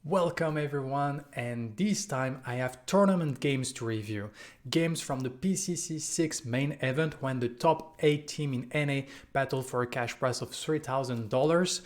Welcome everyone, and this time I have tournament games to review. Games from the PCC 6 main event when the top 8 team in NA battled for a cash prize of $3,000.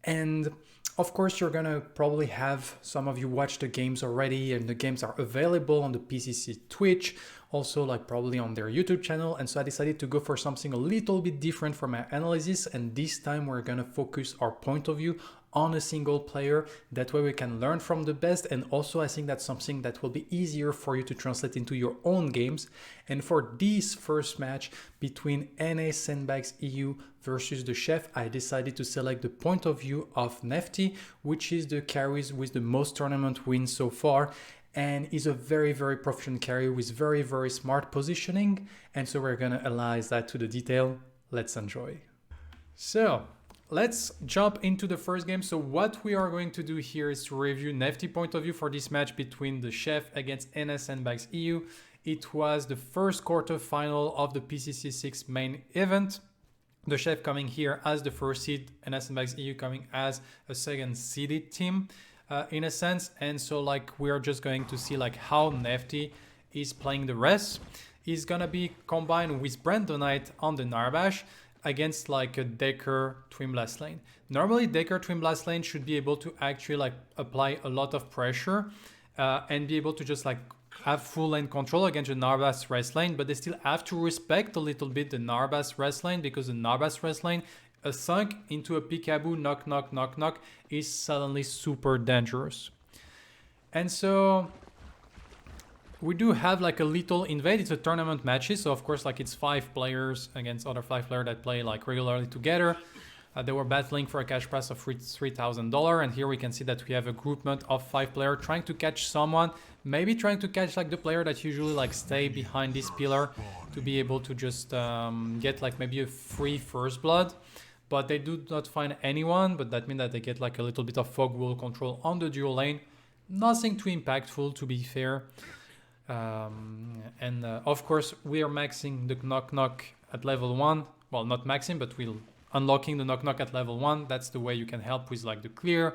And of course you're gonna probably have some of you watch the games already, and the games are available on the PCC Twitch, also like probably on their YouTube channel. And so I decided to go for something a little bit different for my analysis, and this time we're gonna focus our point of view on a single player. That way we can learn from the best, and also I think that's something that will be easier for you to translate into your own games. And for this first match between NA Sandbags EU versus the Chef, I decided to select the point of view of Nefty, which is the carries with the most tournament wins so far, and is a very proficient carry with very smart positioning. And so we're gonna analyze that to the detail. Let's enjoy. So let's jump into the first game. So what we are going to do here is to review Nefty point of view for this match between the Chef against NA Sandbags EU. It was the first quarter-final of the PCC 6 main event. The Chef coming here as the first seed, NA Sandbags EU coming as a second seeded team in a sense. And so like we are just going to see like how Nefty is playing the rest. He's gonna be combined with Brandonite on the Narbash against like a Decker Twin Blast lane. Normally Decker Twin Blast lane should be able to actually like apply a lot of pressure and be able to just like have full lane control against the Narbash rest lane, but they still have to respect a little bit the Narbash rest lane, because the Narbash rest lane, a sunk into a peekaboo knock is suddenly super dangerous. And so we do have like a little invade. It's a tournament matches, so of course like it's 5 players against other 5 players that play like regularly together. They were battling for a cash prize of $3,000, and here we can see that we have a groupment of 5 players trying to catch someone, maybe trying to catch like the player that usually like stay behind this pillar to be able to just get like maybe a free first blood. But they do not find anyone, but that means that they get like a little bit of fog wall control on the dual lane. Nothing too impactful, to be fair. Of course we are maxing the knock at level 1. Well, not maxing, but we'll unlocking the knock at level 1. That's the way you can help with like the clear.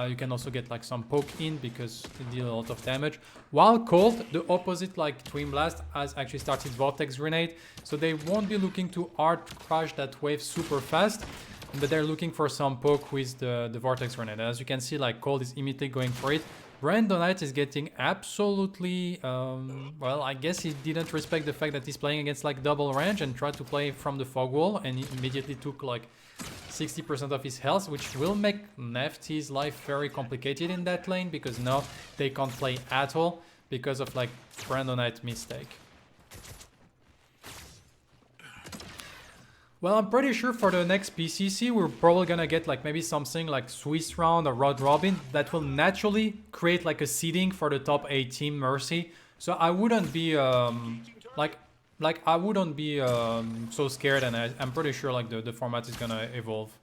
You can also get like some poke in because they deal a lot of damage. While Cold, the opposite like Twin Blast, has actually started Vortex Grenade, so they won't be looking to hard crash that wave super fast, but they're looking for some poke with the Vortex Grenade. As you can see, like Cold is immediately going for it. Brandonite is getting absolutely, well, I guess he didn't respect the fact that he's playing against like double range and tried to play from the fog wall, and he immediately took like 60% of his health, which will make Nefty's life very complicated in that lane, because now they can't play at all because of like Brandonite mistake. Well, I'm pretty sure for the next PCC, we're probably gonna get like maybe something like Swiss round or Round Robin that will naturally create like a seeding for the top 8 team Mercy. So I wouldn't be I wouldn't be so scared, and I'm pretty sure like the format is gonna evolve.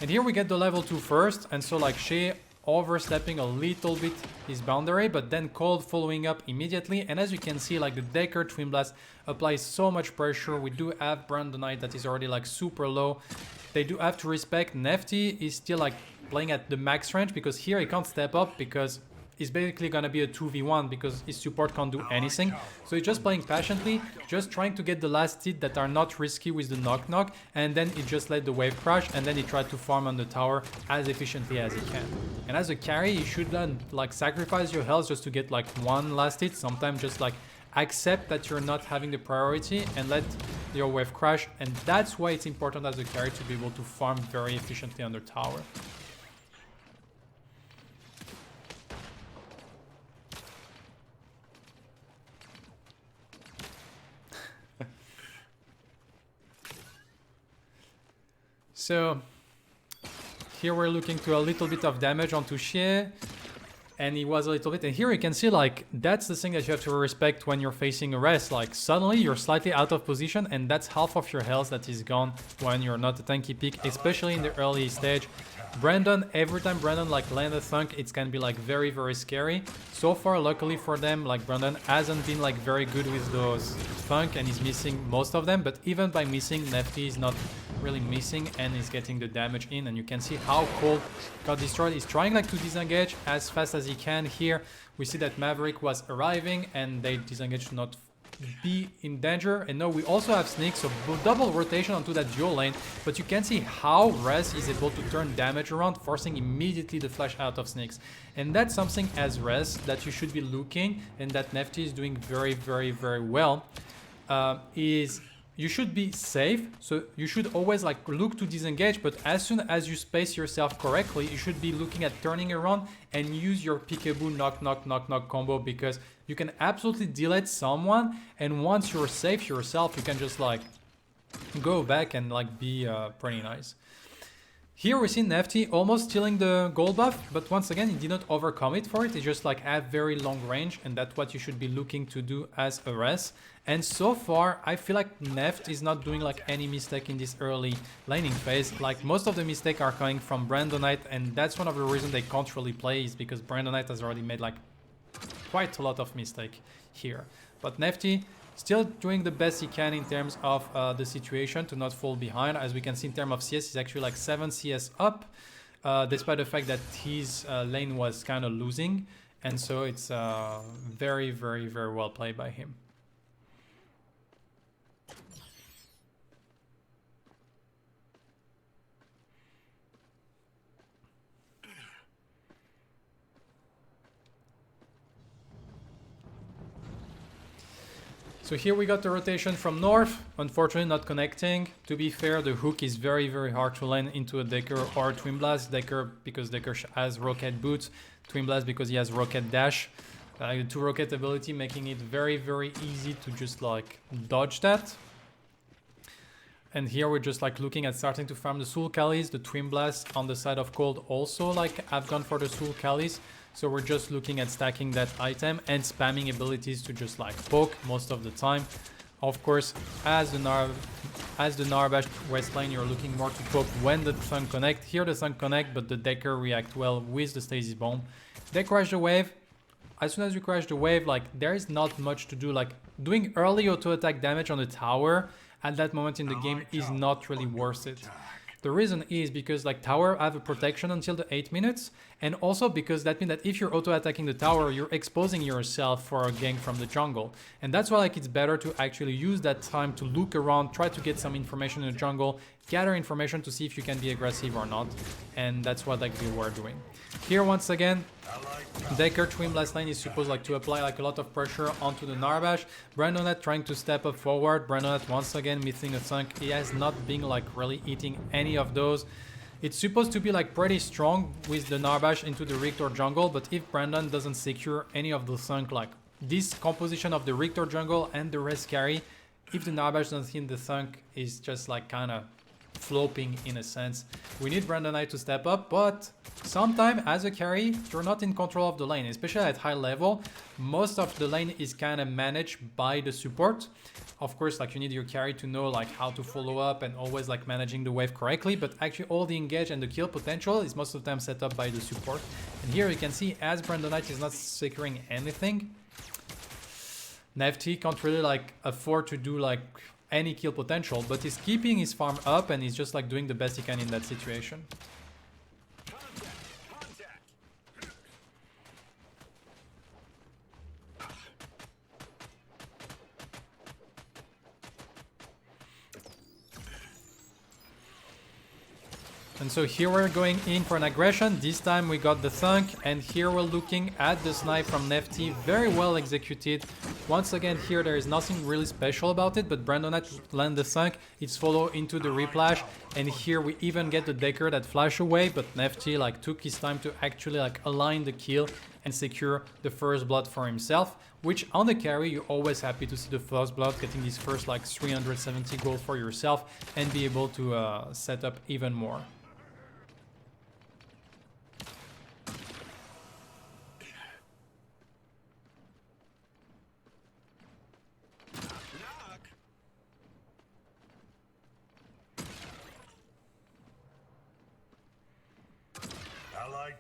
And here we get the level 2 first, and so like Shea overstepping a little bit his boundary, but then Cold following up immediately. And as you can see, like the Decker Twin Blast applies so much pressure. We do have Brandonite that is already like super low. They do have to respect. Nefty is still like playing at the max range, because here he can't step up because it's basically gonna be a 2v1 because his support can't do anything. So he's just playing patiently, just trying to get the last hit that are not risky with the knock, and then he just let the wave crash, and then he tried to farm on the tower as efficiently as he can. And as a carry, you shouldn't like sacrifice your health just to get like one last hit. Sometimes just like accept that you're not having the priority and let your wave crash. And that's why it's important as a carry to be able to farm very efficiently on the tower. So here we're looking to a little bit of damage onto Xie, and he was a little bit, and here you can see like that's the thing that you have to respect when you're facing a rest. Like suddenly you're slightly out of position, and that's half of your health that is gone when you're not a tanky pick, especially in the early stage. Brandon, every time Brandon like land a thunk, it's gonna be like very scary. So far, luckily for them, like Brandon hasn't been like very good with those thunk, and he's missing most of them. But even by missing, Nefty is not really missing and is getting the damage in. And you can see how Cold got destroyed. He's trying like to disengage as fast as he can here. We see that Maverick was arriving and they disengaged to not be in danger. And now we also have Sneak, so double rotation onto that dual lane. But you can see how Wraith is able to turn damage around, forcing immediately the flash out of Sneaks. And that's something as Wraith that you should be looking, and that Nefty is doing very, very, very well. Is you should be safe, so you should always like look to disengage, but as soon as you space yourself correctly, you should be looking at turning around and use your peekaboo knock knock knock knock combo, because you can absolutely delete someone, and once you're safe yourself, you can just like go back and like be pretty nice. Here we see Nefty almost stealing the gold buff, but once again, he did not overcome it for it. He just like had very long range, and that's what you should be looking to do as a res. And so far, I feel like Neft is not doing like any mistake in this early laning phase. Like most of the mistakes are coming from Brandonite, and that's one of the reasons they can't really play, is because Brandonite has already made like quite a lot of mistake here. But Nefty still doing the best he can in terms of the situation to not fall behind. As we can see in terms of CS, he's actually like 7 CS up, despite the fact that his lane was kind of losing. And so it's very, very, very well played by him. So here we got the rotation from north, unfortunately not connecting. To be fair, the hook is very, very hard to land into a Decker or Twin Blast. Decker because Decker has rocket boots, Twin Blast because he has rocket dash. The 2 rocket ability making it very, very easy to just like dodge that. And here we're just like looking at starting to farm the Soul Callis, the Twin Blast on the side of Cold also like I've gone for the Soul Callis. So we're just looking at stacking that item and spamming abilities to just like poke most of the time. Of course, as the Narbash West lane, you're looking more to poke when the Sun connect. Here the Sun connect, but the Decker react well with the Stasis Bomb. They crash the wave. As soon as you crash the wave, like there is not much to do. Like doing early auto attack damage on the tower at that moment in the game is not really worth it. The reason is because like tower have a protection until the 8 minutes, and also because that means that if you're auto attacking the tower, you're exposing yourself for a gank from the jungle. And that's why like it's better to actually use that time to look around, try to get some information in the jungle, gather information to see if you can be aggressive or not. And that's what like we were doing. Here once again, Decker Twin Blast lane is supposed like to apply like a lot of pressure onto the Narbash. Brandonite trying to step up forward. Brandonite once again missing a thunk. He has not been like really eating any of those. It's supposed to be like pretty strong with the Narbash into the Richter jungle, but if Brandon doesn't secure any of the thunk, like this composition of the Richter jungle and the rest carry, if the Narbash doesn't hit the thunk, is just like kind of flopping in a sense. We need Brandonite to step up, but sometimes as a carry, you're not in control of the lane, especially at high level. Most of the lane is kind of managed by the support. Of course, like you need your carry to know like how to follow up and always like managing the wave correctly, but actually all the engage and the kill potential is most of the time set up by the support. And here you can see as Brandonite is not securing anything, Nefty can't really like afford to do like any kill potential, but he's keeping his farm up and he's just like doing the best he can in that situation. And so here we're going in for an aggression. This time we got the thunk, and here we're looking at the snipe from Nefty, very well executed. Once again here there is nothing really special about it, but Brandonite land the thunk, it's followed into the replash, and here we even get the Decker that flash away, but Nefty like took his time to actually like align the kill and secure the first blood for himself, which on the carry you're always happy to see the first blood, getting this first like 370 gold for yourself and be able to set up even more.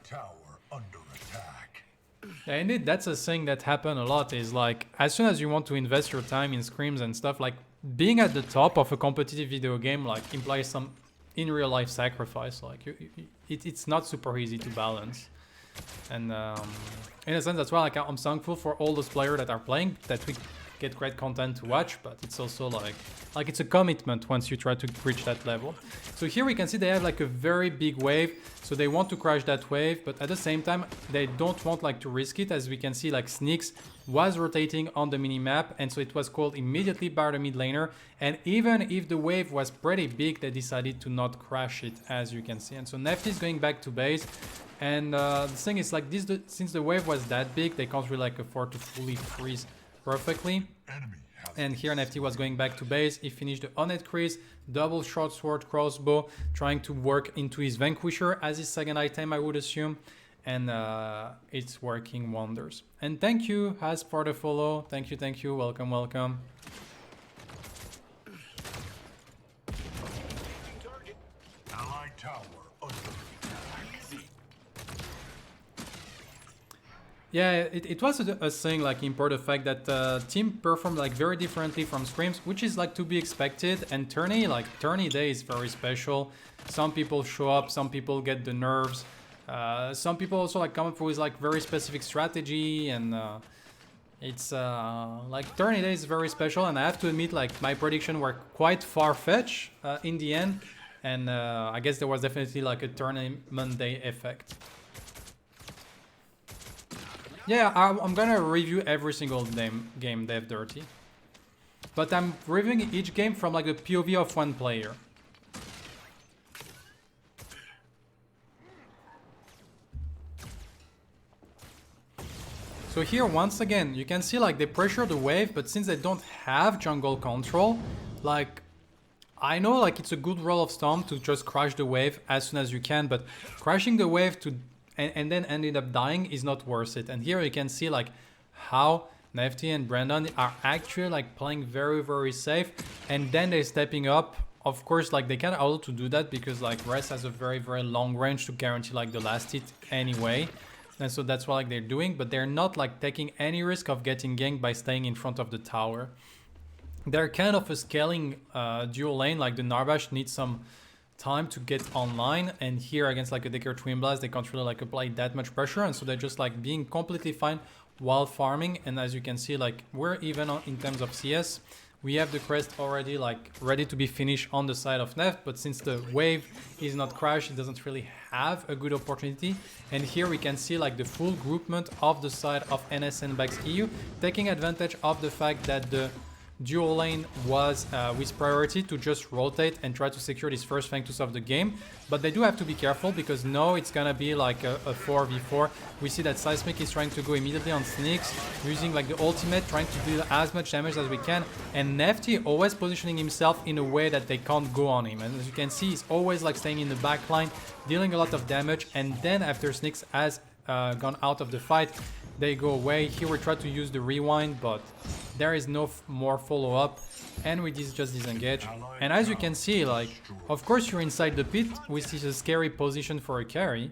Tower under attack. Yeah, indeed, that's a thing that happened a lot, is like as soon as you want to invest your time in scrims and stuff, like being at the top of a competitive video game like implies some in real life sacrifice. Like it's not super easy to balance. And in a sense, that's why like I'm thankful for all those players that are playing, that we get great content to watch, but it's also like it's a commitment once you try to reach that level. So here we can see they have like a very big wave, so they want to crash that wave, but at the same time they don't want like to risk it. As we can see, like Sneaks was rotating on the minimap, and so it was called immediately by the mid laner, and even if the wave was pretty big, they decided to not crash it, as you can see. And so Nefty is going back to base. And the thing is, like this, since the wave was that big, they can't really like afford to fully freeze perfectly. And here Nefty was going back to base. He finished the Onet Crease, double short sword crossbow, trying to work into his Vanquisher as his second item, I would assume. And it's working wonders. And thank you, Has, for the follow. Thank you, welcome, welcome. Allied tower under attack. Yeah, it was a thing like in part the fact that team performed like very differently from scrims, which is like to be expected. And tourney day is very special. Some people show up, some people get the nerves. Some people also like come up with like very specific strategy, and it's like tourney day is very special. And I have to admit, like my prediction were quite far-fetched in the end, and I guess there was definitely like a tournament day effect. Yeah, I'm gonna review every single game Dev Dirty, but I'm reviewing each game from like the POV of one player. So here, once again, you can see like they pressure the wave, but since they don't have jungle control, like I know like it's a good rule of thumb to just crash the wave as soon as you can, but crashing the wave to and then ended up dying is not worth it. And here you can see like how Nefty and Brandon are actually like playing very, very safe, and then they're stepping up. Of course, like they can also do that because like Wraith has a very, very long range to guarantee like the last hit anyway. And so that's what like they're doing, but they're not like taking any risk of getting ganked by staying in front of the tower. They're kind of a scaling dual lane, like the Narbash needs some time to get online, and here against like a Decker Twin Blast, they can't really like apply that much pressure, and so they're just like being completely fine while farming. And as you can see, like we're even on in terms of CS. We have the crest already like ready to be finished on the side of Neft, but since the wave is not crashed, it doesn't really have a good opportunity. And here we can see like the full groupment of the side of NA Sandbags EU, taking advantage of the fact that the dual lane was with priority to just rotate and try to secure this first Sanctus of the game. But they do have to be careful because now it's gonna be like a 4v4. We see that Seismic is trying to go immediately on Sneaks, using like the ultimate, trying to do as much damage as we can. And Nefty always positioning himself in a way that they can't go on him. And as you can see, he's always like staying in the back line, dealing a lot of damage. And then after Sneaks has gone out of the fight, they go away. Here we try to use the rewind, but there is no more follow-up, and we just disengage. And as you can see, like, of course you're inside the pit, which is a scary position for a carry,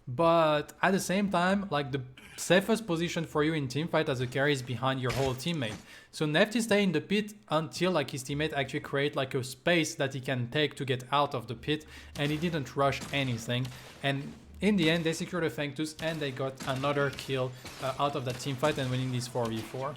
but at the same time, like, the safest position for you in teamfight as a carry is behind your whole teammate. So Nefty stay in the pit until like his teammate actually create like a space that he can take to get out of the pit, and he didn't rush anything. And in the end, they secured a Sanctus and they got another kill out of that teamfight and winning this 4v4.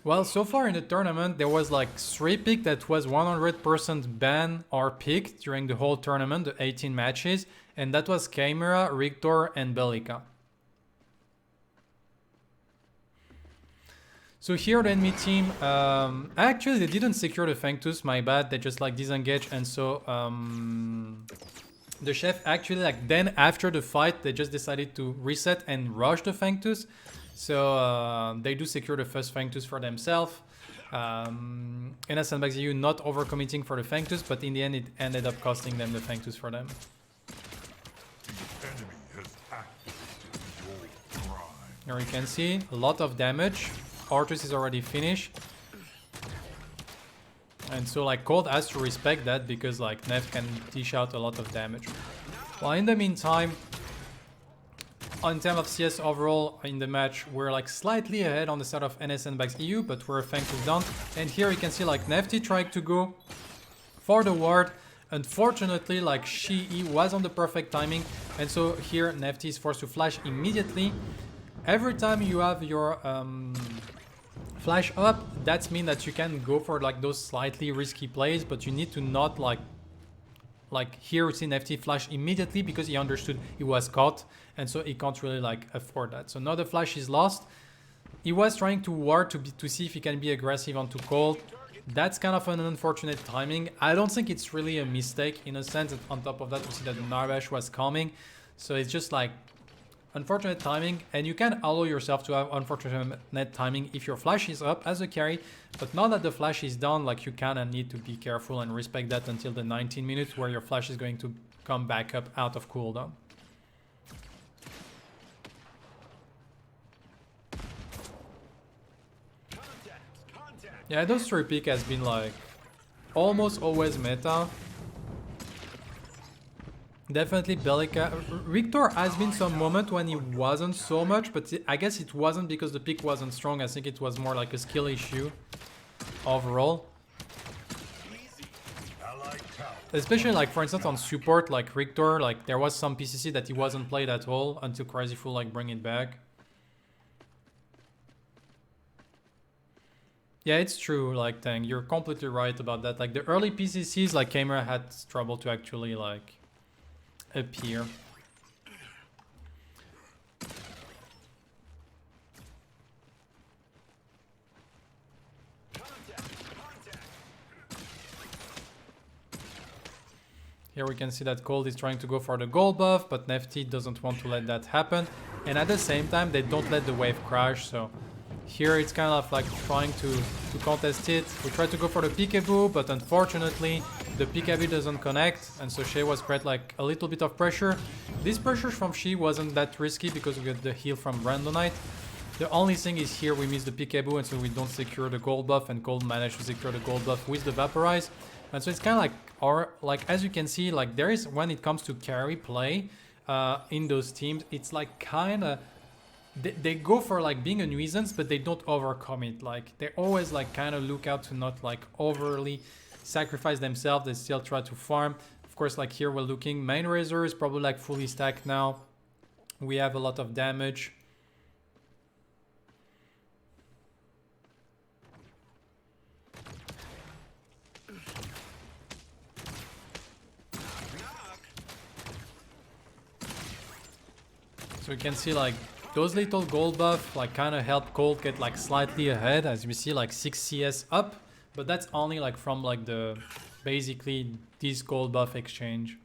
Well, so far in the tournament, there was like 3 picks that was 100% ban or picked during the whole tournament, the 18 matches, and that was Chimera, Rictor, and Bellica. So here the enemy team, actually they didn't secure the Sanctus, my bad, they just like disengage, and so the chef actually like then after the fight, they just decided to reset and rush the Sanctus. So they do secure the first Sanctus for themselves. NA Sandbags EU not overcommitting for the Sanctus, but in the end it ended up costing them the Sanctus for them. Here you can see a lot of damage. Arthas is already finished. And so like Cold has to respect that because like Neft can dish out a lot of damage. Well, in the meantime, in terms of CS overall in the match, we're like slightly ahead on the side of NA Sandbags EU, but we're thankfully down. And here you can see like Nefty trying to go for the ward. Unfortunately, like he was on the perfect timing, and so here Nefty is forced to flash immediately. Every time you have your flash up, that means that you can go for like those slightly risky plays, but you need to not like here we see Nefty flash immediately because he understood he was caught, and so he can't really like afford that. So now the flash is lost. He was trying to ward to see if he can be aggressive onto Cold. That's kind of an unfortunate timing. I don't think it's really a mistake in a sense. On top of that, we see that the Narbash was coming, so it's just like unfortunate timing, and you can allow yourself to have unfortunate timing if your flash is up as a carry, but now that the flash is down, like you kind of need to be careful and respect that until the 19 minutes where your flash is going to come back up out of cooldown. Yeah, those 3 pick has been like almost always meta. Definitely Bellica. Victor has been some moment when he wasn't so much, but I guess it wasn't because the pick wasn't strong. I think it was more like a skill issue overall. Especially like for instance on support like Victor, like there was some PCC that he wasn't played at all until Crazy Fool like bring it back. Yeah, it's true, like Tang, you're completely right about that. Like the early PCCs, like Camera had trouble to actually like appear. Here we can see that Cold is trying to go for the gold buff, but Nefty doesn't want to let that happen. And at the same time, they don't let the wave crash, so here it's kind of like trying to contest it. We try to go for the peekaboo, but unfortunately the peekaboo doesn't connect, and so Shay was create like a little bit of pressure. This pressure from Shay wasn't that risky because we got the heal from Randonite. The only thing is here we miss the peekaboo, and so we don't secure the gold buff, and Cold managed to secure the gold buff with the Vaporize. And so it's kind of like, as you can see, like there is, when it comes to carry play in those teams, it's like kind of they go for like being a nuisance, but they don't overcome it. Like they always like kind of look out to not like overly sacrifice themselves. They still try to farm. Of course, like here we're looking, main Razor is probably like fully stacked now. We have a lot of damage. So you can see like those little gold buff like kind of help Cold get like slightly ahead, as we see like 6 CS up, but that's only like from like the basically this gold buff exchange.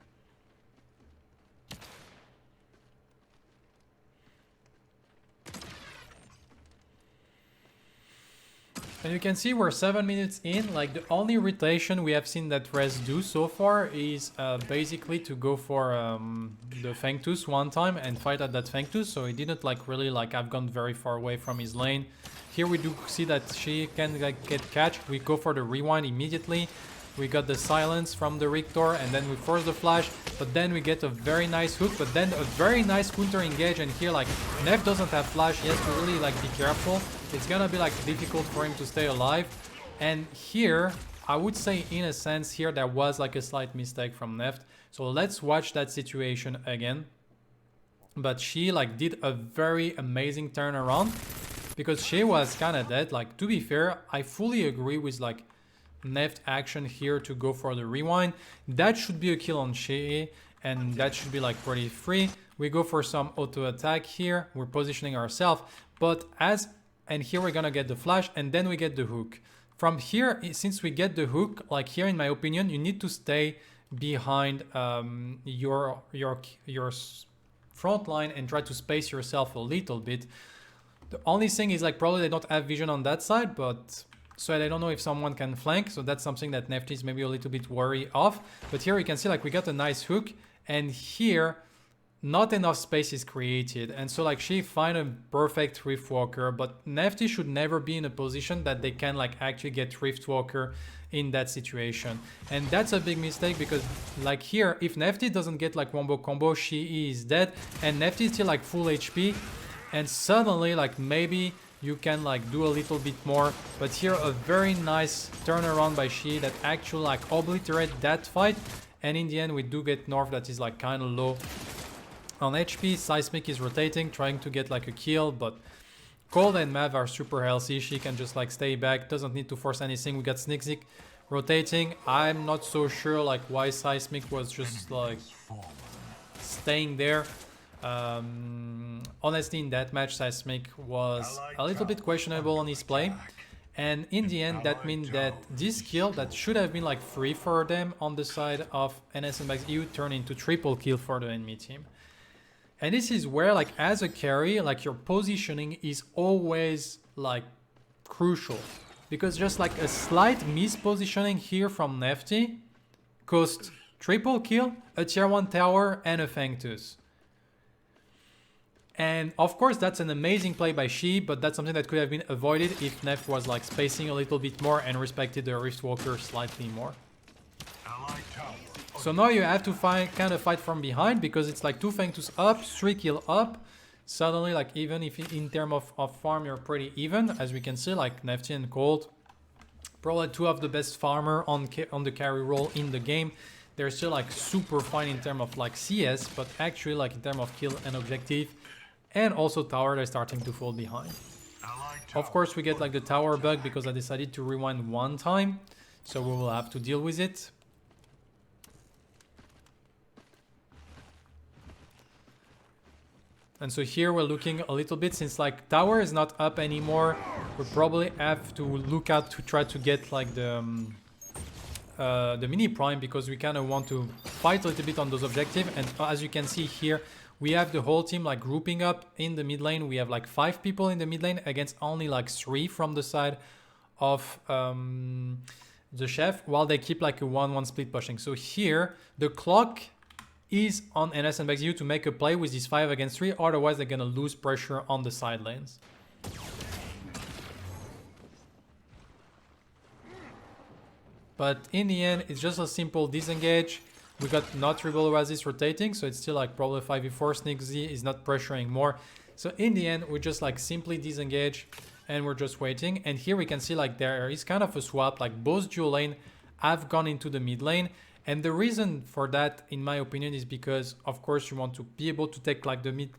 And you can see we're 7 minutes in. Like the only rotation we have seen that Wraith do so far is basically to go for the Fangtooth one time and fight at that Fangtooth. So he didn't like really like have gone very far away from his lane. Here we do see that she can like get catched. We go for the rewind immediately. We got the silence from the Rictor, and then we force the flash, but then we get a very nice hook, but then a very nice counter engage, and here like Nef doesn't have flash. He has to really like be careful. It's gonna be like difficult for him to stay alive. And here I would say in a sense here there was like a slight mistake from Neft. So let's watch that situation again. But she like did a very amazing turnaround because she was kind of dead. Like to be fair, I fully agree with like Neft action here to go for the rewind. That should be a kill on Shea, and that should be like pretty free. We go for some auto attack here. We're positioning ourselves, but and here we're gonna get the flash, and then we get the hook. From here, since we get the hook, like here in my opinion, you need to stay behind your front line and try to space yourself a little bit. The only thing is like probably they don't have vision on that side, but so I don't know if someone can flank, so that's something that Nefty is maybe a little bit worried of. But here you can see like we got a nice hook, and here not enough space is created, and so like she find a perfect Riftwalker, but Nefty should never be in a position that they can like actually get Riftwalker in that situation. And that's a big mistake, because like here, if Nefty doesn't get like wombo combo, she is dead, and Nefty is still like full HP, and suddenly like maybe you can like do a little bit more. But here a very nice turnaround by Shi that actually like obliterate that fight, and in the end we do get North that is like kind of low on HP. Seismic is rotating, trying to get like a kill, but Cold and Mav are super healthy. She can just like stay back, doesn't need to force anything. We got Snickzik rotating. I'm not so sure like why Seismic was just like staying there. Honestly, in that match, Seismic was a little bit questionable on his play. And in the end, that means that this kill that should have been like free for them on the side of NA Sandbags EU turned into triple kill for the enemy team. And this is where like as a carry, like your positioning is always like crucial. Because just like a slight mispositioning here from Nefty cost triple kill, a tier 1 tower and a Fangtus. And of course that's an amazing play by Shi, but that's something that could have been avoided if Neft was like spacing a little bit more and respected the Riftwalker slightly more. So now you have to kind of fight from behind, because it's like 2 Fangtus up, 3 kill up. Suddenly, like even if in terms of farm you're pretty even, as we can see, like Nefty and Cold, probably 2 of the best farmer on the carry role in the game. They're still like super fine in terms of like CS, but actually like in terms of kill and objective, and also tower, they're starting to fall behind. Of course we get like the tower bug because I decided to rewind one time, so we will have to deal with it. And so here we're looking a little bit, since like tower is not up anymore, we probably have to look out to try to get like the mini prime, because we kind of want to fight a little bit on those objectives. And as you can see here, we have the whole team like grouping up in the mid lane. We have like 5 people in the mid lane against only like 3 from the side of the chef, while they keep like a 1-1 split pushing. So here the clock is on NA Sandbags EU to make a play with these 5 against 3, otherwise they're gonna lose pressure on the side lanes. But in the end, it's just a simple disengage. We got not Rebel Oasis rotating, so it's still like probably 5v4. Snickzy is not pressuring more. So in the end, we just like simply disengage and we're just waiting. And here we can see like there is kind of a swap, like both dual lane have gone into the mid lane. And the reason for that, in my opinion, is because of course you want to be able to take like the mid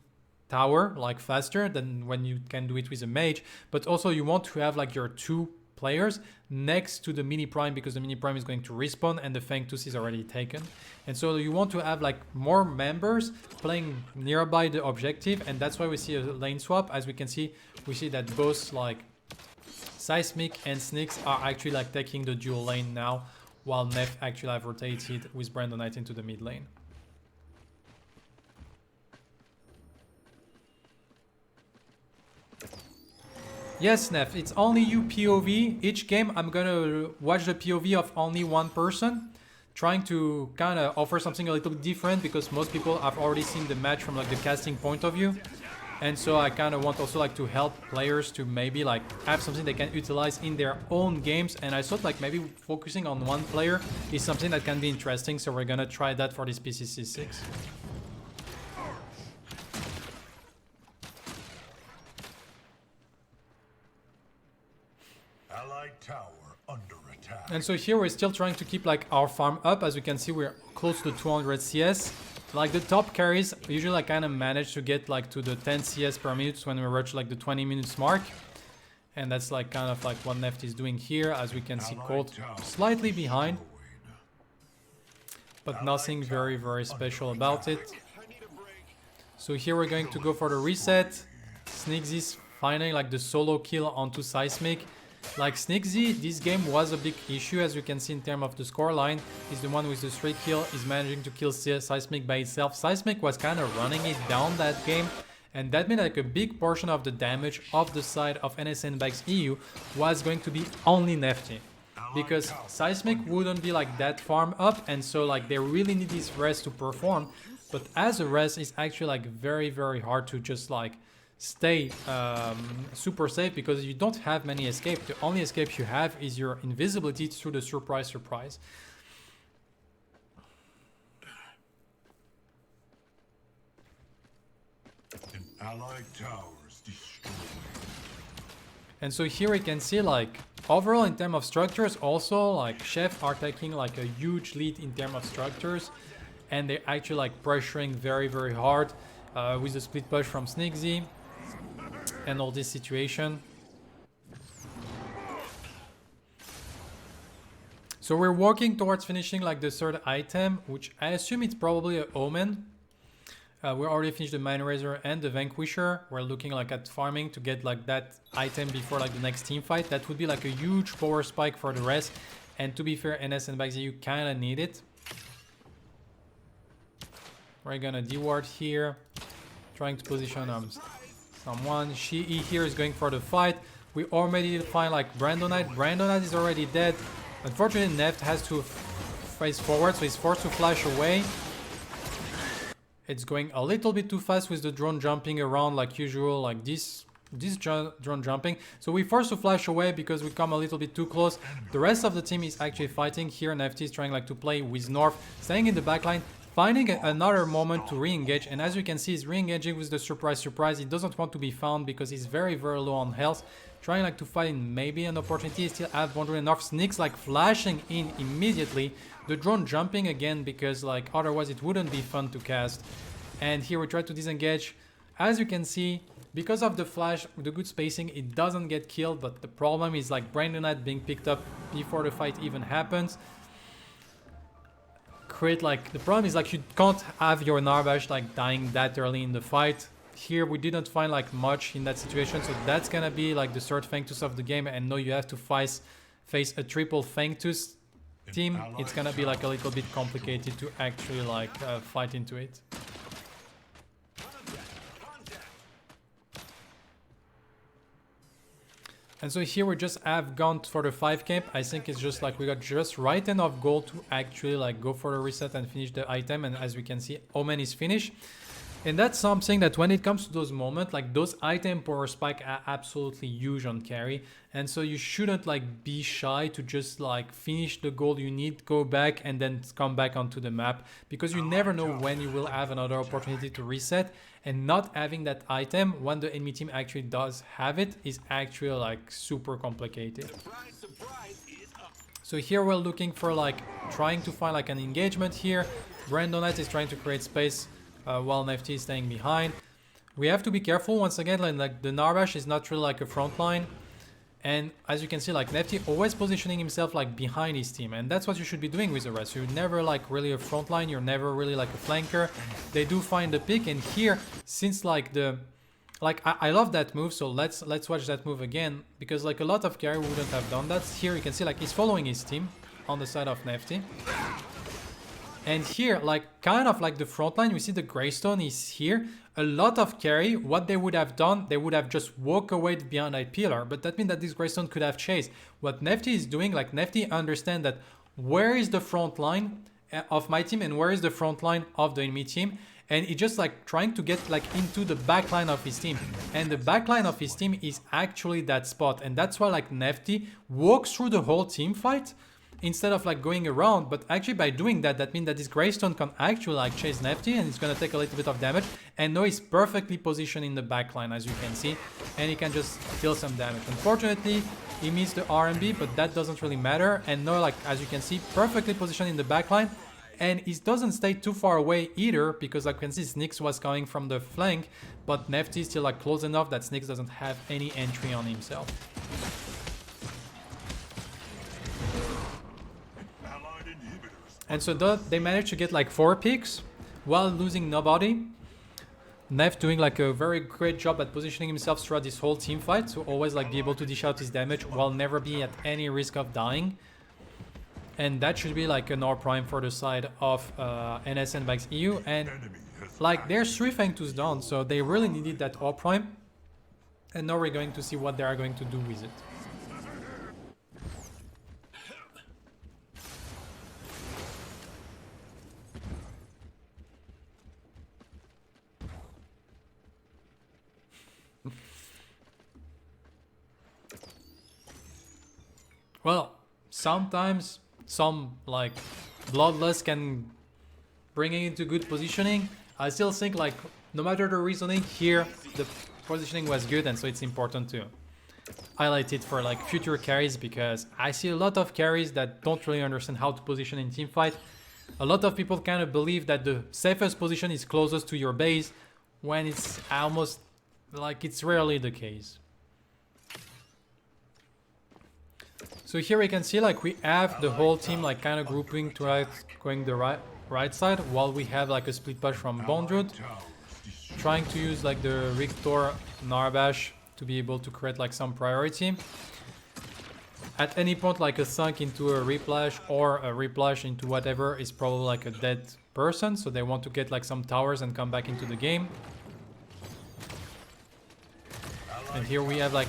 tower like faster than when you can do it with a mage, but also you want to have like your 2 players next to the mini prime, because the mini prime is going to respawn and the Fangtus is already taken. And so you want to have like more members playing nearby the objective, and that's why we see a lane swap. As we can see, we see that both like Seismic and Snicks are actually like taking the dual lane now, while Nef actually have rotated with Brandonite into the mid lane. Yes, Nef, it's only you POV. Each game I'm gonna watch the POV of only one person, trying to kind of offer something a little bit different, because most people have already seen the match from like the casting point of view. And so I kind of want also like to help players to maybe like have something they can utilize in their own games. And I thought like maybe focusing on one player is something that can be interesting. So we're gonna try that for this PCC 6. Allied tower under attack. And so here we're still trying to keep like our farm up. As you can see, we're close to 200 CS. Like the top carries usually I kind of manage to get like to the 10 CS per minute when we reach like the 20 minutes mark. And that's like kind of like what Neft is doing here. As we can see, Cold slightly behind, but nothing very, very special about it. So here we're going to go for the reset. Snickzy's finally like the solo kill onto Seismic. Like Snickzy, this game was a big issue, as you can see in terms of the scoreline. He's the one with the 3 kill, is managing to kill Seismic by itself. Seismic was kind of running it down that game, and that meant like a big portion of the damage of the side of NA Sandbags EU was going to be only Nefty, because Seismic wouldn't be like that farm up, and so like they really need this rest to perform. But as a Wraith, it's actually like very, very hard to just like stay super safe because you don't have many escape. The only escape you have is your invisibility through the surprise. An allied tower is destroyed. And so here we can see like overall in terms of structures also like Chef are taking like a huge lead in terms of structures, and they're actually like pressuring very, very hard with the split push from Snigzy and all this situation. So we're working towards finishing like the third item, which I assume it's probably an Omen. We already finished the Mind Razor and the Vanquisher. We're looking like at farming to get like that item before like the next team fight. That would be like a huge power spike for the rest. And to be fair, NA Sandbags EU kind of need it. We're gonna deward here, trying to position someone. He here is going for the fight. We already find like Brandonite. Brandonite is already dead. Unfortunately, Neft has to face forward, so he's forced to flash away. It's going a little bit too fast with the drone jumping around like usual, like this drone jumping. So we forced to flash away because we come a little bit too close. The rest of the team is actually fighting here. Nefty is trying like to play with North, staying in the backline, finding another moment to re-engage. And as you can see, he's re-engaging with the surprise. He doesn't want to be found because he's very, very low on health. Trying like to find maybe an opportunity. He still have wondering enough. Sneaks like flashing in immediately. The drone jumping again because like otherwise it wouldn't be fun to cast. And here we try to disengage. As you can see, because of the flash, the good spacing, it doesn't get killed. But the problem is like Brandonite being picked up before the fight even happens. The problem is like you can't have your Narbash like dying that early in the fight. Here we didn't find like much in that situation, so that's gonna be like the third Fangtooth of the game. And now you have to face a triple Fangtooth team. It's gonna be like a little bit complicated to actually like fight into it. And so here we just have gone for the 5 camp. I think it's just like we got just right enough gold to actually like go for the reset and finish the item. And as we can see, Omen is finished. And that's something that when it comes to those moments, like those item power spike are absolutely huge on carry. And so you shouldn't like be shy to just like finish the gold you need, go back and then come back onto the map, because you never know when you will have another opportunity to reset. And not having that item when the enemy team actually does have it is actually like super complicated. So here we're looking for like trying to find like an engagement here. Brandonite is trying to create space while Nefty is staying behind. We have to be careful once again, like the Narbash is not really like a front line. And as you can see, like Nefty always positioning himself like behind his team, and that's what you should be doing with the rest. You're never like really a front line, you're never really like a flanker. They do find the pick, and here, since like I love that move, so let's watch that move again, because like a lot of carry wouldn't have done that. Here you can see like he's following his team on the side of Nefty. And here, like kind of like the front line, we see the Greystone is here. A lot of carry, what they would have done, they would have just walked away behind that pillar, but that means that this Greystone could have chased. What Nefty is doing, like Nefty understand that where is the front line of my team and where is the front line of the enemy team, and he just like trying to get like into the back line of his team, and the back line of his team is actually that spot, and that's why like Nefty walks through the whole team fight instead of like going around. But actually by doing that, that means that this Greystone can actually like chase Nefty, and it's gonna take a little bit of damage. And now he's perfectly positioned in the back line, as you can see, and he can just deal some damage. Unfortunately, he missed the RMB, but that doesn't really matter. And now, like as you can see, perfectly positioned in the back line, and he doesn't stay too far away either, because like you can see Snyx was coming from the flank, but Nefty is still like close enough that Snyx doesn't have any entry on himself. And so they managed to get like 4 picks while losing nobody. Nef doing like a very great job at positioning himself throughout this whole team fight, to always like be able to dish out his damage while never be at any risk of dying. And that should be like an R prime for the side of NA Sandbags EU. And like there's 3 Fangtooths down, so they really needed that R prime. And now we're going to see what they are going to do with it. Well, sometimes some like Bloodlust can bring it into good positioning. I still think like no matter the reasoning here, the positioning was good, and so it's important to highlight it for like future carries, because I see a lot of carries that don't really understand how to position in teamfight. A lot of people kind of believe that the safest position is closest to your base, when it's almost like it's rarely the case. So here we can see like we have the whole team like kind of grouping to going the right side, while we have like a split push from Bondrud, trying to use like the Rictor Narbash to be able to create like some priority. At any point like a thunk into a replash or a replash into whatever is probably like a dead person, so they want to get like some towers and come back into the game. And here we have like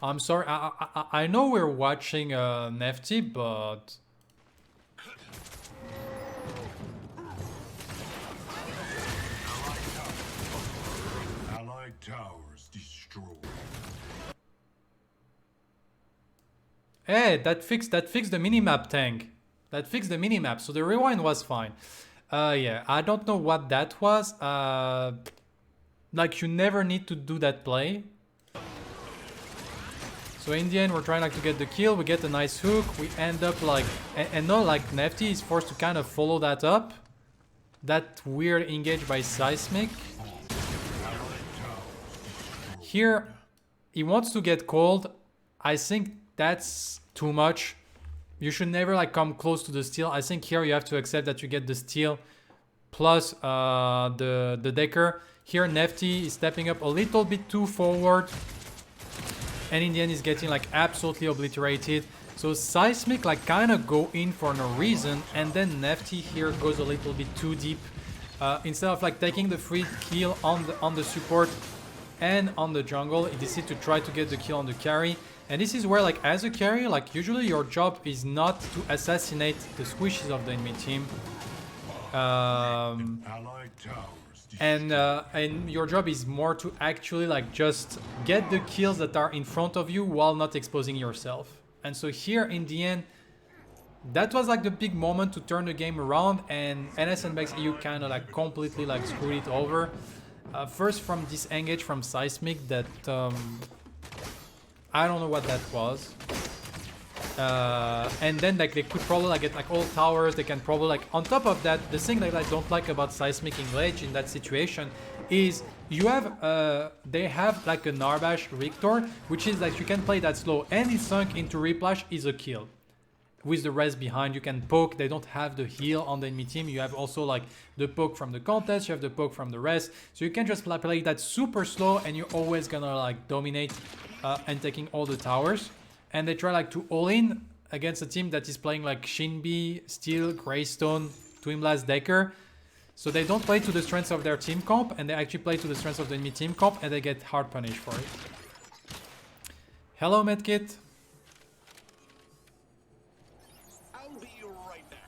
I'm sorry, I know we're watching Nefty, but Allied towers destroyed. hey, that fixed the minimap, tank. That fixed the minimap, so the rewind was fine. Yeah, I don't know what that was. Like you never need to do that play. So in the end, we're trying like to get the kill. We get a nice hook. We end up like, and no, like Nefty is forced to kind of follow that up. That weird engage by Seismic. Here, he wants to get cold. I think that's too much. You should never like come close to the steal. I think here you have to accept that you get the steal plus the Decker. Here Nefty is stepping up a little bit too forward, and in the end is getting like absolutely obliterated. So Seismic like kind of go in for no reason, and then Nefty here goes a little bit too deep. Instead of like taking the free kill on the support and on the jungle, he decided to try to get the kill on the carry. And this is where like as a carry, like usually your job is not to assassinate the squishes of the enemy team. And your job is more to actually like just get the kills that are in front of you while not exposing yourself. And so here in the end, that was like the big moment to turn the game around, and NA Sandbags EU kind of like completely like screwed it over. First from this engage from Seismic that I don't know what that was. And then like they could probably like get like all towers. They can probably like on top of that, the thing that I don't like about Seismic engage in that situation is you have they have like a Narbash Rictor, which is like you can play that slow, and it's sunk into replash is a kill. With the rest behind, you can poke. They don't have the heal on the enemy team. You have also like the poke from the contest, you have the poke from the rest, so you can just play that super slow, and you're always gonna like dominate and taking all the towers. And they try like to all in against a team that is playing like Shinbi, Steel, Greystone, Twin Blast, Decker. So they don't play to the strengths of their team comp, and they actually play to the strengths of the enemy team comp, and they get hard punished for it. Hello, Medkit. I'll be right back.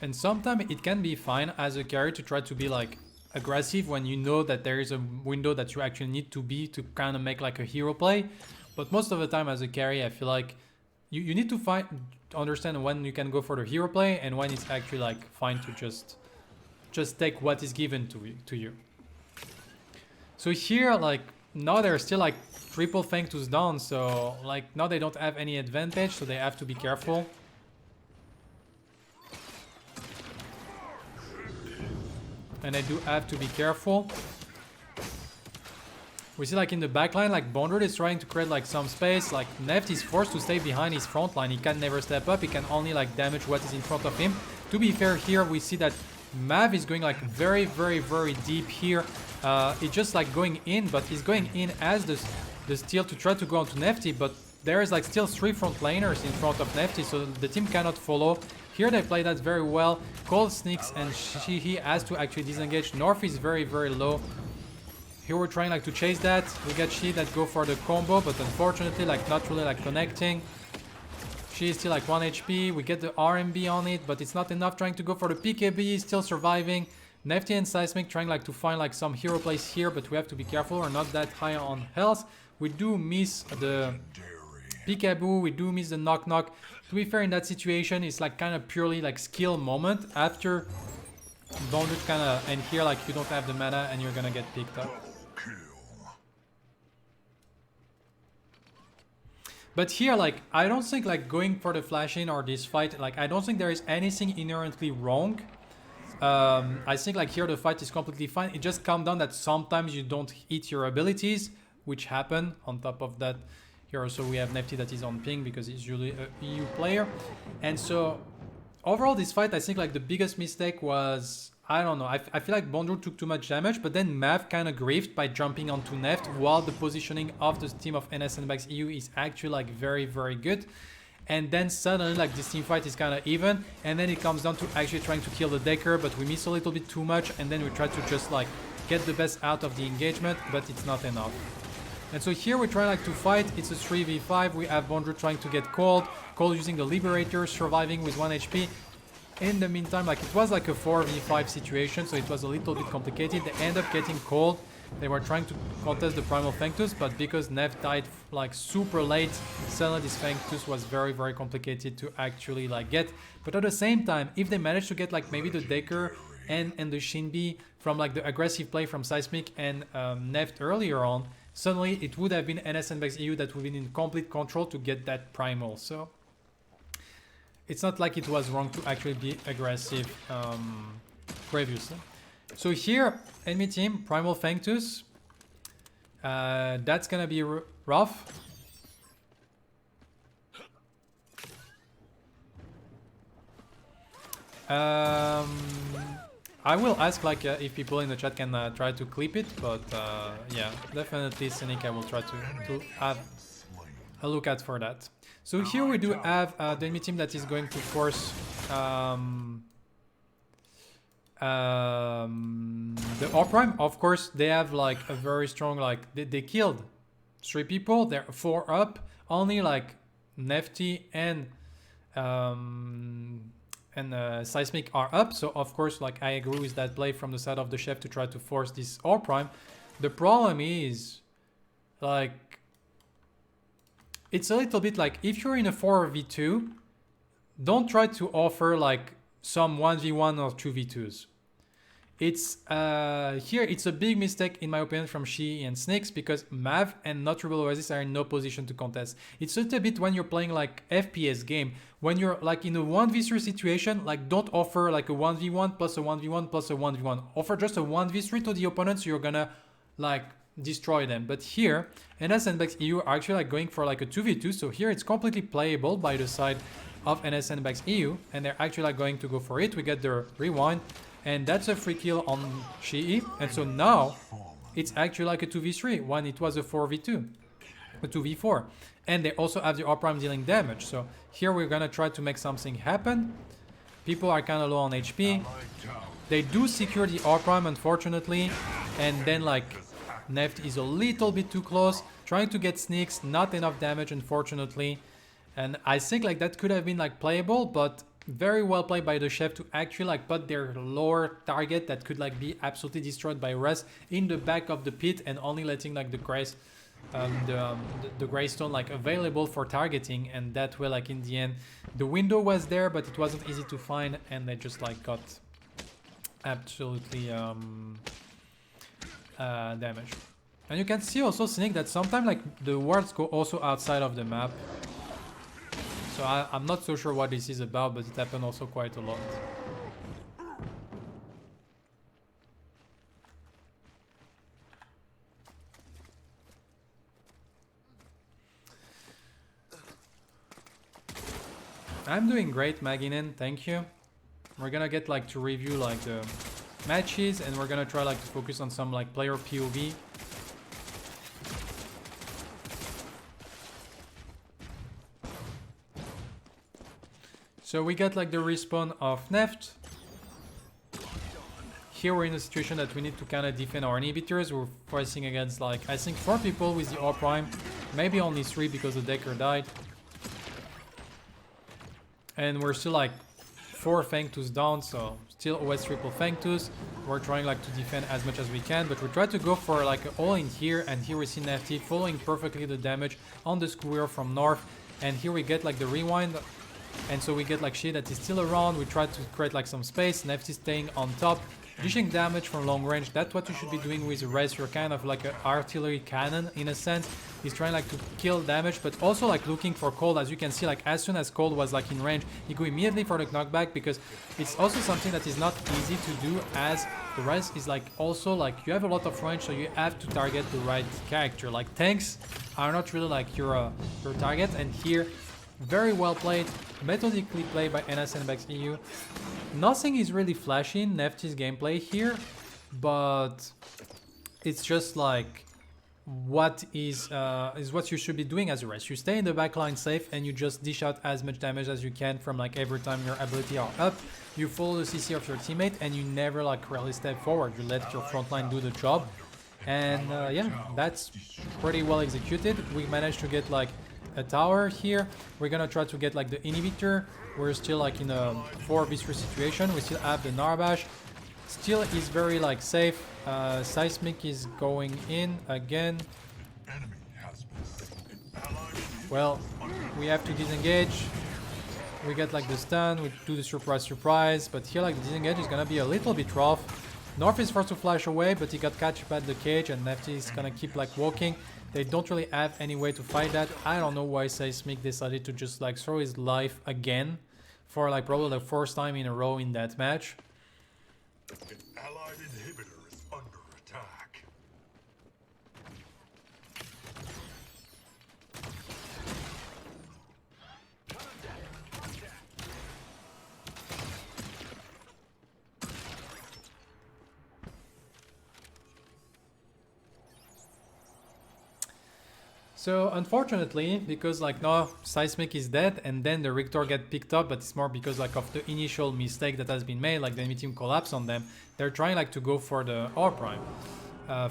And sometimes it can be fine as a carry to try to be like aggressive when you know that there is a window that you actually need to be to kind of make like a hero play. But most of the time as a carry, I feel like you need to understand when you can go for the hero play and when it's actually like fine to just take what is given to you. So here, like now they're still like triple Fang Tooth down, so like now they don't have any advantage, so they have to be careful. And I do have to be careful. We see like in the backline, like Bondrud is trying to create like some space. Like Neft is forced to stay behind his front line. He can never step up. He can only like damage what is in front of him. To be fair, here we see that Mav is going like very deep here. It's just like going in, but he's going in as the steal to try to go onto Nefty, but there is like still 3 front laners in front of Nefty, so the team cannot follow. here they play that very well. Cold sneaks and he has to actually disengage. North is very, very low. Here we're trying like to chase that. We get She that go for the combo, but unfortunately like not really like connecting. She is still like 1 HP. We get the RMB on it, but it's not enough. Trying to go for the PKB, still surviving. Nefty and Seismic trying like to find like some hero plays here, but we have to be careful. We're not that high on health. We do miss the peekaboo. We do miss the knock knock. To be fair, in that situation, it's like kind of purely like skill moment. After Bonded kind of, and here like you don't have the mana and you're gonna get picked up. But here, like, I don't think like going for the flash in or this fight, like I don't think there is anything inherently wrong. I think like here the fight is completely fine. It just comes down that sometimes you don't hit your abilities, which happen. On top of that, here also we have Nefty that is on ping because he's usually a EU player. And so overall this fight, I think like the biggest mistake was, I don't know, I feel like Bondrewd took too much damage, but then Mav kind of griefed by jumping onto Neft while the positioning of the team of NA Sandbags EU is actually like very, very good. And then suddenly like this team fight is kind of even, and then it comes down to actually trying to kill the Decker, but we miss a little bit too much, and then we try to just like get the best out of the engagement, but it's not enough. And so here we try like to fight. It's a 3v5. We have Bondrewd trying to get Cold using the Liberator, surviving with 1 HP. In the meantime, like it was like a 4v5 situation, so it was a little bit complicated. They end up getting Cold. They were trying to contest the Primal Fangtus, but because Nef died like super late, suddenly this Fangtus was very, very complicated to actually like get. But at the same time, if they managed to get like maybe the Decker and the Shinbi from like the aggressive play from Seismic and Neft earlier on, suddenly it would have been NA Sandbags EU that would have been in complete control to get that Primal. So it's not like it was wrong to actually be aggressive previously. So here, enemy team, Primal Fangtus. That's gonna be rough. I will ask like if people in the chat can try to clip it, but yeah, definitely Cynic I will try to have a look at for that. So here we do have the enemy team that is going to force the Prime. Of course, they have like a very strong, like they killed 3 people. They're 4 up. Only like Nefty and Seismic are up. So of course, like I agree with that play from the side of the chef to try to force this Prime. The problem is like it's a little bit like if you're in a 4v2, don't try to offer like some 1v1 or 2v2s. It's here it's a big mistake in my opinion from She and Snakes, because Mav and not Rebel Oasis are in no position to contest. It's a little bit when you're playing like FPS game, when you're like in a 1v3 situation, like don't offer like a 1v1 plus a 1v1 plus a 1v1. Offer just a 1v3 to the opponent, so you're gonna like destroy them. But here NA Sandbags EU are actually like going for like a 2v2, so here it's completely playable by the side of NA Sandbags EU, and they're actually like going to go for it. We get the rewind, and that's a free kill on She, and so now it's actually like a 2v3 when it was a 4v2, a 2v4, and they also have the Prime dealing damage. So here we're gonna try to make something happen. People are kind of low on HP. They do secure the Prime unfortunately, and then like Neft is a little bit too close, trying to get sneaks, not enough damage unfortunately. And I think like that could have been like playable, but very well played by the chef to actually like put their lower target that could like be absolutely destroyed by Wraith in the back of the pit, and only letting like the grace the greystone like available for targeting, and that way like in the end the window was there, but it wasn't easy to find, and they just like got absolutely damaged. And you can see also Cynic that sometimes like the wards go also outside of the map. So I'm not so sure what this is about, but it happened also quite a lot. I'm doing great, Maginen, thank you. We're gonna get like to review like the matches, and we're gonna try like to focus on some like player POV. So we got like the respawn of Neft. Here we're in a situation that we need to kind of defend our inhibitors. We're fighting against like, I think 4 people with the R prime. Maybe only 3 because the Decker died. And we're still like 4 Fang Tooths down, so still OS triple Fang Tooth. We're trying like to defend as much as we can, but we try to go for like all in here, and here we see Nefty following perfectly the damage on the square from north. And here we get like the rewind, and so we get like shit that is still around. We try to create like some space. Nefty staying on top, dishing damage from long range. That's what you should be doing with Wraith. You're kind of like an artillery cannon in a sense. He's trying like to kill damage, but also like looking for cold. As you can see, like as soon as cold was like in range, he go immediately for the knockback, because it's also something that is not easy to do, as the Wraith is like also like you have a lot of range, so you have to target the right character. Like tanks are not really like your target, and here very well played, methodically played by NA Sandbags EU. Nothing is really flashy Nefty's gameplay here, but it's just like what is what you should be doing as a Wraith. You stay in the backline safe and you just dish out as much damage as you can from like every time your ability are up. You follow the CC of your teammate and you never like really step forward. You let your front line do the job, and yeah, that's pretty well executed. We managed to get like a tower here. We're gonna try to get like the inhibitor. We're still like in a 4v3 situation. We still have the Narbash. Still is very like safe. Seismic is going in again. Well, we have to disengage. We get like the stun, we do the surprise, but here like the disengage is gonna be a little bit rough. North is forced to flash away, but he got catch by the cage, and Nefty is gonna keep like walking. They don't really have any way to fight that. I don't know why Seismic decided to just like throw his life again for like probably the 4th time in a row in that match. An allied inhibitor is under attack. So unfortunately, because like now Seismic is dead and then the Richter get picked up, but it's more because like of the initial mistake that has been made, like the enemy team collapse on them. They're trying like to go for the R prime,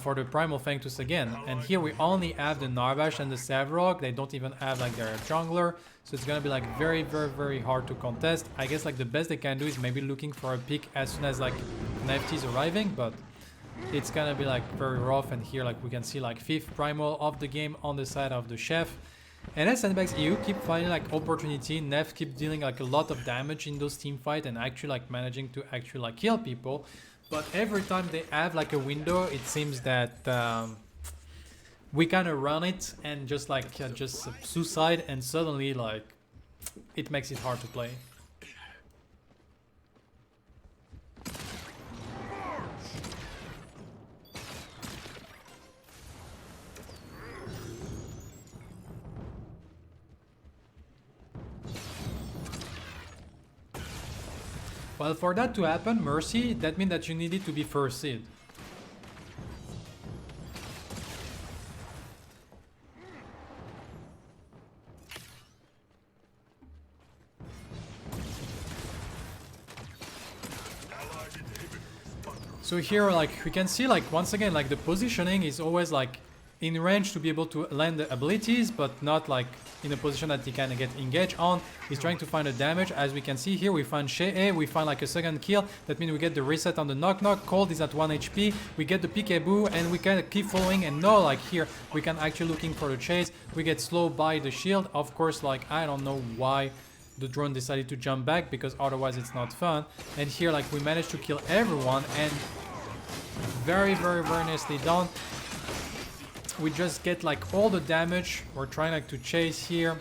for the primal Fang Tooth again. And here we only have the Narbash and the Savrog. They don't even have like their jungler, so it's gonna be like very hard to contest. I guess like the best they can do is maybe looking for a pick as soon as like Nefty is arriving, but it's gonna be like very rough. And here like we can see like 5th primal of the game on the side of the chef. And NA Sandbags EU keep finding like opportunity. Nef keep dealing like a lot of damage in those team fight and actually like managing to actually like kill people. But every time they have like a window, it seems that we kind of run it and just like just suicide, and suddenly like it makes it hard to play. Well, for that to happen, Mercy, that means that you needed to be first seed. So here, like, we can see, like, once again, like, the positioning is always, like, in range to be able to land the abilities, but not, like, in a position that he can get engaged on. He's trying to find the damage. As we can see here, we find Shea, we find, like, a second kill. That means we get the reset on the knock-knock. Cold is at 1 HP. We get the peekaboo, and we can keep following, and now, like, here, we can actually looking for the chase. We get slowed by the shield. Of course, like, I don't know why the drone decided to jump back, because otherwise it's not fun. And here, like, we managed to kill everyone, and very nicely done. We just get like all the damage. We're trying like to chase here,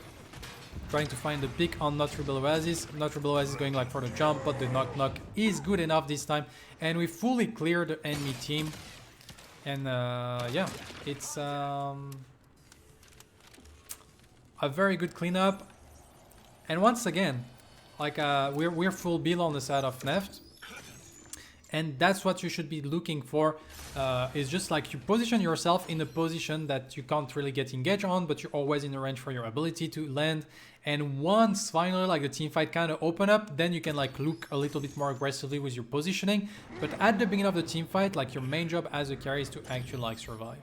trying to find the pick on Not Rebel Oasis. Not Rebel Oasis going like for the jump, but the knock-knock is good enough this time, and we fully clear the enemy team. And yeah, it's a very good cleanup. And once again, like we're full build on the side of Neft, And that's what you should be looking for, is just like you position yourself in a position that you can't really get engaged on, but you're always in the range for your ability to land. And once finally like the team fight kind of open up, then you can like look a little bit more aggressively with your positioning. But at the beginning of the team fight, like your main job as a carry is to actually like survive.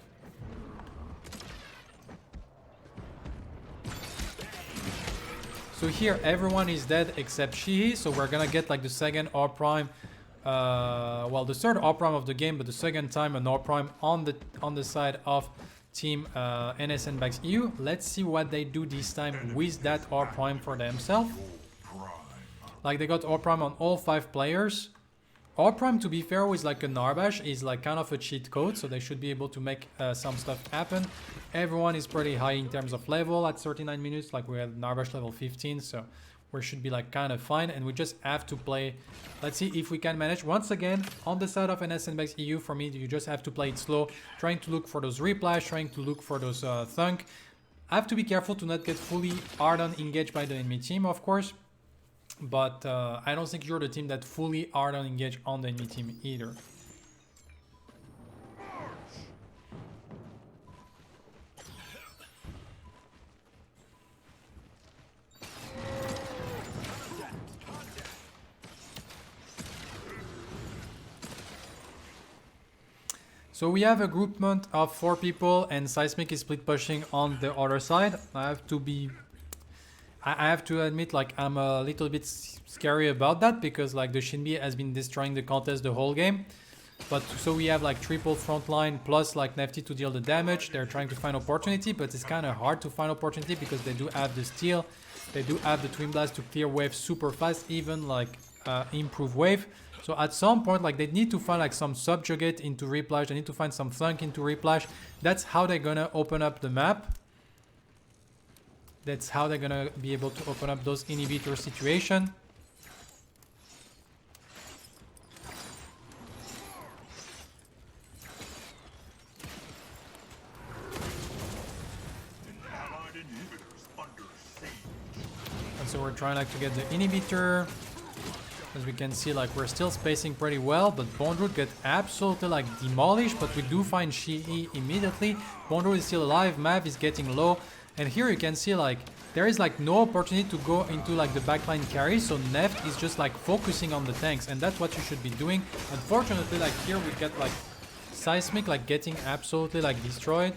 So here everyone is dead except Shihi, so we're gonna get like the second R prime, well the third R prime of the game, but the second time an R prime on the side of team NA Sandbags EU. Let's see what they do this time with that R prime for themselves. Like they got R prime on all 5 players. R prime, to be fair, with like a Narbash is like kind of a cheat code, so they should be able to make some stuff happen. Everyone is pretty high in terms of level at 39 minutes, like we have Narbash level 15, so we should be like kind of fine, and we just have to play. Let's see if we can manage. Once again, on the side of NA Sandbags EU, for me, you just have to play it slow, trying to look for those replays, trying to look for those thunk. I have to be careful to not get fully hard-on engaged by the enemy team, of course. But I don't think you're the team that fully hard-on engage on the enemy team either. So we have a groupment of 4 people and Seismic is split pushing on the other side. I have to admit, like, I'm a little bit scary about that because like the Shinbi has been destroying the contest the whole game. But so we have like triple frontline plus like Nefty to deal the damage. They're trying to find opportunity, but it's kind of hard to find opportunity because they do have the steal. They do have the twin blast to clear wave super fast, even like improve wave. So at some point, like they need to find like some subjugate into replash. They need to find some thunk into replash. That's how they're gonna open up the map. That's how they're gonna be able to open up those inhibitor situation. And so we're trying like to get the inhibitor. As we can see, like we're still spacing pretty well, but Bondroot get absolutely like demolished, but we do find Shi immediately. Bondroot is still alive, Mav is getting low, and here you can see like there is like no opportunity to go into like the backline carry, so Neft is just like focusing on the tanks, and that's what you should be doing. Unfortunately, like here we get like Seismic like getting absolutely like destroyed.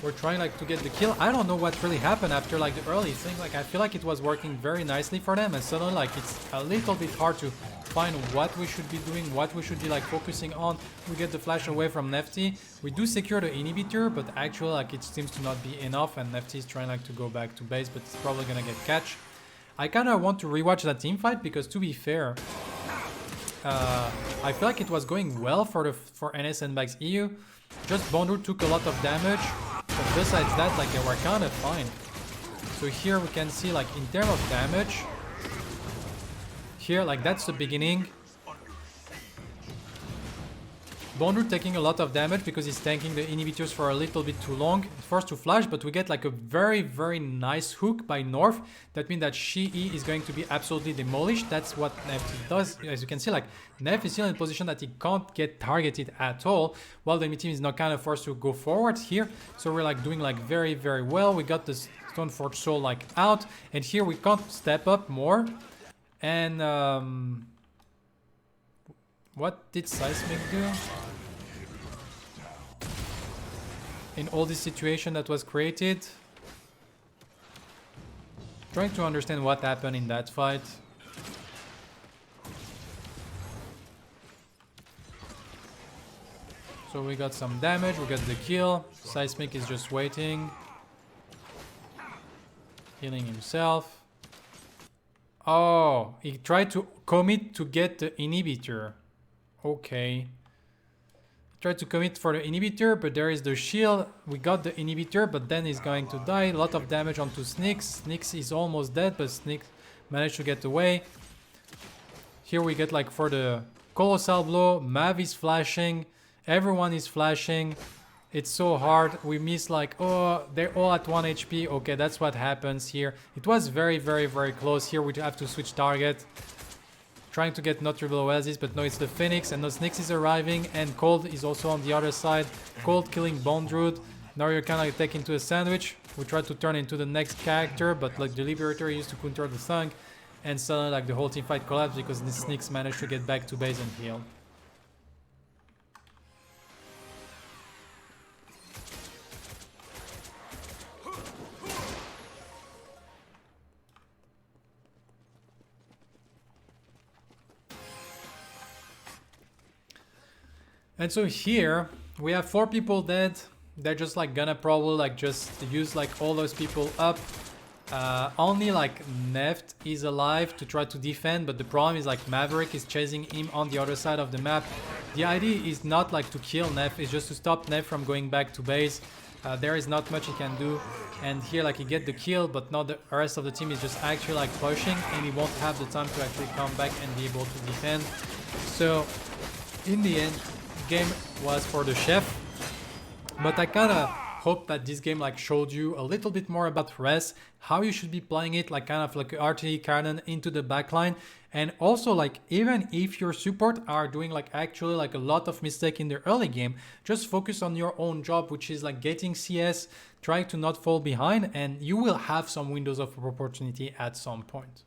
We're trying like to get the kill. I don't know what really happened after like the early thing. Like I feel like it was working very nicely for them, and suddenly like it's a little bit hard to find what we should be doing, what we should be like focusing on. We get the flash away from Nefty. We do secure the inhibitor, but actually like it seems to not be enough, and Nefty is trying like to go back to base, but it's probably gonna get catch. I kind of want to rewatch that team fight because, to be fair, I feel like it was going well for NA Sandbags EU. Just Bondroot took a lot of damage. But besides that, like they were kind of fine. So here we can see like in terms of damage, here like that's the beginning. Bondroot taking a lot of damage because he's tanking the inhibitors for a little bit too long. Forced to flash, but we get like a very, very nice hook by North. That means that Shi is going to be absolutely demolished. That's what Nef does. As you can see, like Nef is still in a position that he can't get targeted at all, while the enemy team is not kind of forced to go forward here. So we're like doing like very, very well. We got the Stoneforge Soul like out, and here we can't step up more. And what did Seismic do? In all this situation that was created, trying to understand what happened in that fight. So we got some damage, we got the kill. Seismic is just waiting, healing himself. Oh, he tried to commit to get the inhibitor. Okay. Tried to commit for the inhibitor, but there is the shield. We got the inhibitor, but then he's going to die. A lot of damage onto Snyx. Snyx is almost dead, but Snyx managed to get away. Here we get like for the colossal blow. Mav is flashing. Everyone is flashing. It's so hard. We miss like, oh, they're all at 1 HP. Okay, that's what happens here. It was very, very, very close. Here we have to switch target. trying to get not Triple Oasis, but no, it's the Phoenix, and no Snix is arriving, and Cold is also on the other side. Cold killing Bone Druid. Now you're kind of like taken to a sandwich. We try to turn into the next character, but like the Liberator used to counter the Thunk, and suddenly like the whole team fight collapsed because the Snix managed to get back to base and heal. And so here we have 4 people dead. They're just like gonna probably like just use like all those people up. Only like Neft is alive to try to defend, but the problem is like Maverick is chasing him on the other side of the map. The idea is not like to kill Neft, it's just to stop Neft from going back to base. There is not much he can do, and here like he get the kill, but not the rest of the team is just actually like pushing, and he won't have the time to actually come back and be able to defend. So in the end, game was for the chef, but I kind of hope that this game like showed you a little bit more about Wraith, how you should be playing it, like kind of like artillery cannon into the backline, and also like even if your support are doing like actually like a lot of mistake in the early game, just focus on your own job, which is like getting CS, trying to not fall behind, and you will have some windows of opportunity at some point.